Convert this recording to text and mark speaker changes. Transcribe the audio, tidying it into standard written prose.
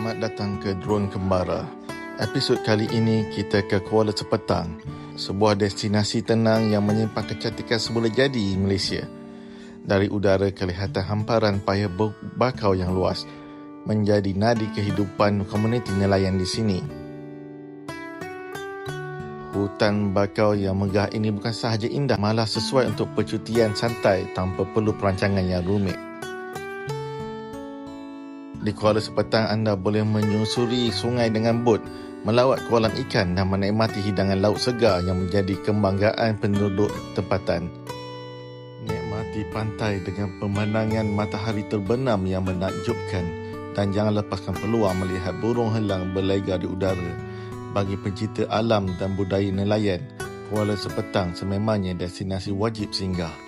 Speaker 1: Selamat datang ke Drone Kembara. Episod kali ini kita ke Kuala Sepetang, sebuah destinasi tenang yang menyimpan kecantikan semula jadi Malaysia. Dari udara kelihatan hamparan paya bakau yang luas, menjadi nadi kehidupan komuniti nelayan di sini. Hutan bakau yang megah ini bukan sahaja indah, malah sesuai untuk percutian santai tanpa perlu perancangan yang rumit. Di Kuala Sepetang, anda boleh menyusuri sungai dengan bot, melawat kolam ikan dan menikmati hidangan laut segar yang menjadi kebanggaan penduduk tempatan. Nikmati pantai dengan pemandangan matahari terbenam yang menakjubkan, dan jangan lepaskan peluang melihat burung helang berlega di udara. Bagi pencinta alam dan budaya nelayan, Kuala Sepetang sememangnya destinasi wajib singgah.